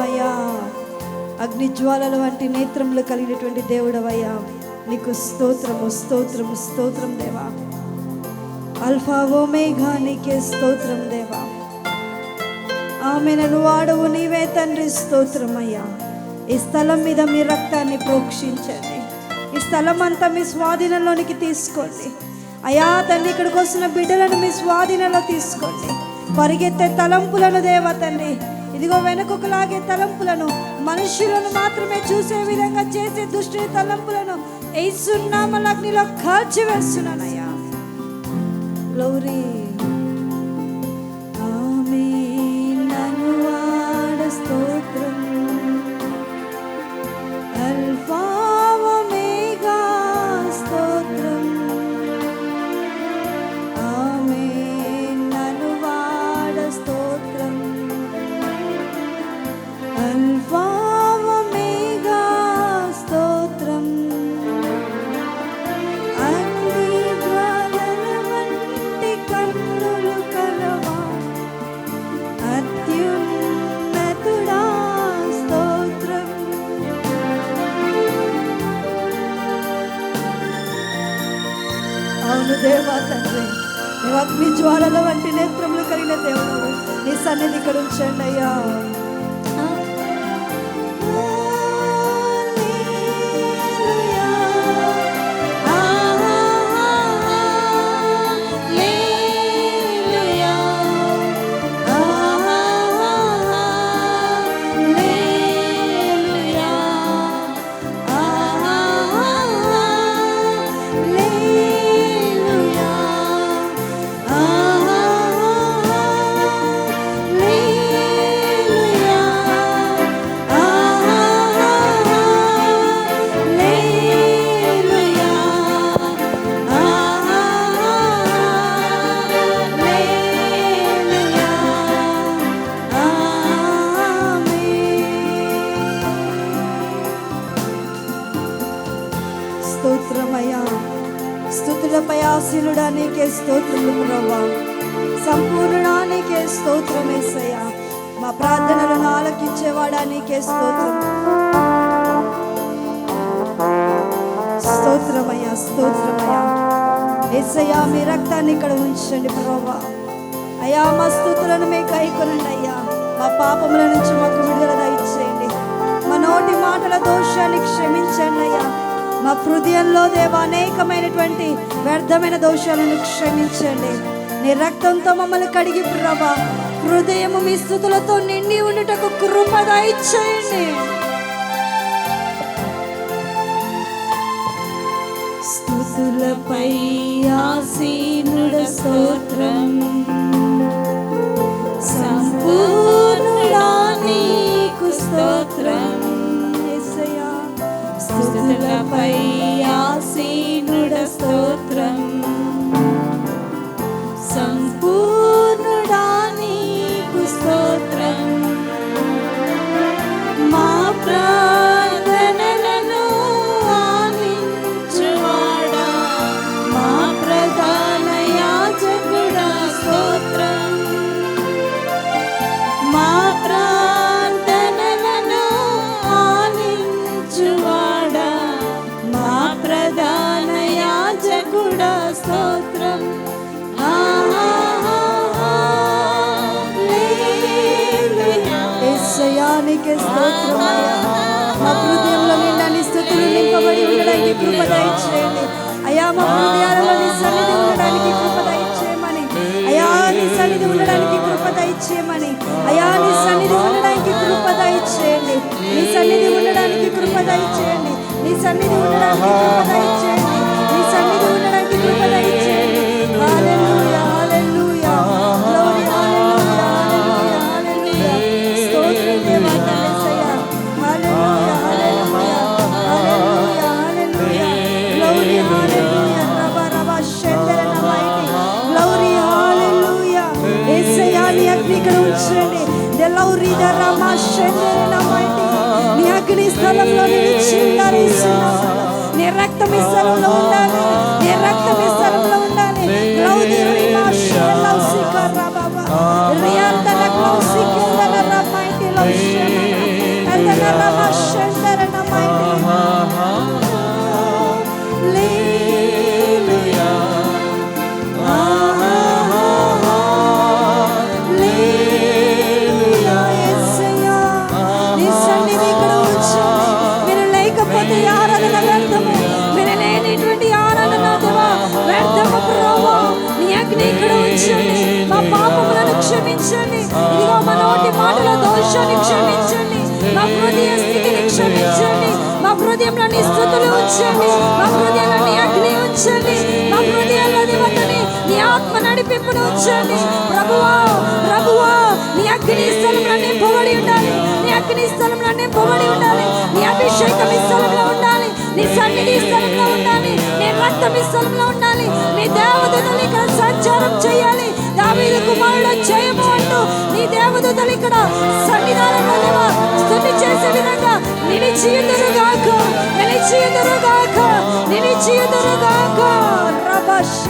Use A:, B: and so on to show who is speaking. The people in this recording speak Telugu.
A: స్తోత్రమయ్యా. అగ్ని జ్వాలల వంటి నేత్రములు కలిగినటువంటి దేవుడవయ్యా, నీకు స్తోత్రము స్తోత్రము స్తోత్రం దేవా. అల్ఫా ఓమేగా నీకే స్తోత్రం దేవా. ఆమెను వాడవు నీవే తండ్రి, స్తోత్రమయ్యా. ఈ స్థలం మీద మీ రక్తాన్ని ప్రోక్షించండి. ఈ స్థలం అంతా మీ స్వాధీనంలోనికి తీసుకోండి అయ్యా తండ్రి. ఇక్కడికి వస్తున్న బిడ్డలను మీ స్వాధీనంలో తీసుకోండి. పరిగెత్తే తలంపులను దేవా తండ్రి, ఇదిగో వెనుకకు లాగే తలంపులను, మనుషులను మాత్రమే చూసే విధంగా చేసే దుష్ట తలంపులను యేసు నామములో అగ్నిలో కాల్చివేస్తున్నానయ్యా. గ్లోరీ. ఆమేన్. నన్ను వాడ స్తోత్రం. అల్ఫా ఓమేగా స్తోత్రం. ఆమేన్. నన్ను వాడ స్తోత్రం. అల్ఫా ఓమేగా స్తోత్రం. అగ్ని జ్వాలల వంటి కన్నులు కలవా అత్యున్నతుడా స్తోత్రం. అవును దేవా తండ్రి, నీవు అగ్ని జ్వాలల వంటి నేత్రములు కలిగిన దేవుడు. నీ సన్నిధి ఇక్కడ ఉంచండి అయ్యా. స్తోత్రమయ్యా. స్తుతులపై ఆశీనుడా నీకే స్తోత్రములు ప్రభువా. సంపూర్ణుడా నీకే స్తోత్రం యేసయ్యా. మా ప్రార్థనలను ఆలకించేవాడా నీకే స్తోత్రం. స్తోత్రమయ్యా స్తోత్రమయ్యా. యేసయ్యా మీ రక్తాన్ని ఇక్కడ ఉంచండి ప్రభువా. అయ్యా మా స్తుతులను మీకు కైకొనండి అయ్యా. మా పాపముల నుంచి మాకు విడుదల దయచేయండి. మా నోటి మాటల దోషాన్ని క్షమించండి అయ్యా. మా హృదయంలో దేవా అనేకమైనటువంటి వ్యర్థమైన దోషాలను క్షమించండి. నీ రక్తంతో మమ్మల్ని కడిగి ప్రభా హృదయము మీ స్తుతులతో నిండి ఉండుటకు కృప దయచేయండి. స్తుతులపై ఆసీనుడ స్తోత్రం. సంపూర్ణుడా నీకు స్తోత్రం. స్తుతులపై ఆసీనుడ స్తోత్రం. సంపూర్ణుడా నీకు స్తోత్రం. మా ప్రార్థనలను ఆలించువాడా, మా ప్రధాన యాజకుడా స్తోత్రం. మా ప్రార్థనలను ఆలించువాడా, మా ప్రధాన యాజకుడా స్తోత్రం. యేసయ్యానికి స్తోత్రమయ్యా. మా హృదయంలో నిండా స్తుతులు నింపబడి ఉండడానికి కృప దయచేయండి అయ్యా. మా హృదయాలలో నీ సన్నిధి ఉండడానికి కృప దయచేయమని అయ్యా. నీ సన్నిధి ఉండడానికి కృప దయచేయమని అయ్యా. నీ సన్నిధి ఉండడానికి కృప దయచేయండి. నీ సన్నిధి ఉండడానికి కృప దయచేయండి. నీ సన్నిధి ఉండడానికి కృప దయచేయండి. నీ సన్నిధి ఉండడానికి కృప దయచేయండి. హల్లెలూయా హల్లెలూయా. గ్లోరీ హల్లెలూయా హల్లెలూయా. స్తోత్రం దేవా యేసయ్యా. హల్లెలూయా హల్లెలూయా హల్లెలూయా హల్లెలూయా. గ్లోరీ హల్లెలూయా. రబా రబా షెందర నమైతి. గ్లోరీ హల్లెలూయా. యేసయ్యా నీ అగ్ని ఇక్కడ ఉంచండి. గ్లోరీ ద రమా షెందర నమైతి. నీ అగ్ని స్థలంలో నిలిచిందరిస్తున్నాను. నీ రక్తం ఈ స్థలంలో ఉండాలి. నీ రక్తం ఈ స్థలంలో ఉండాలి. గ్లోరీ రిమా షెలౌసిక రబా రియాందల గ్లోసిక రమైతి లౌషన మా పాపములను క్షమించండి. ఇదిగో మా నోటి మాటల దోషాన్ని క్షమించండి. మా హృదయ స్థితిని క్షమించండి. మా హృదయంలో నీ స్తుతులు ఉంచండి. మా హృదయంలో నీ అగ్ని ఉంచండి. మా హృదయంలో నీ ఆత్మ నడిపింపును ఉంచండి. ప్రభువా ప్రభువా, నీ అగ్ని స్థలంలో నింపబడి ఉండాలి. నీ అగ్ని స్థలంలో నింపబడి ఉండాలి. నీ అభిషేకం ఈ స్థలంలో ఉండాలి. నీ సన్నిధి స్థలంలో ఉండాలి. నీ రక్తం ఈ స్థలంలో ఉండాలి. నీ దేవదూతలు ఇక్కడ సంచారం చేయాలి. దావీదు కుమారుడు జయము అంటూ నీ దేవదూతలు ఇక్కడ సన్నిధానంలో స్తుతి చేసే విధంగా నిలిచియుదురుగాక, నిలిచియుదురుగాక, నిలిచియుదురుగాక. రబష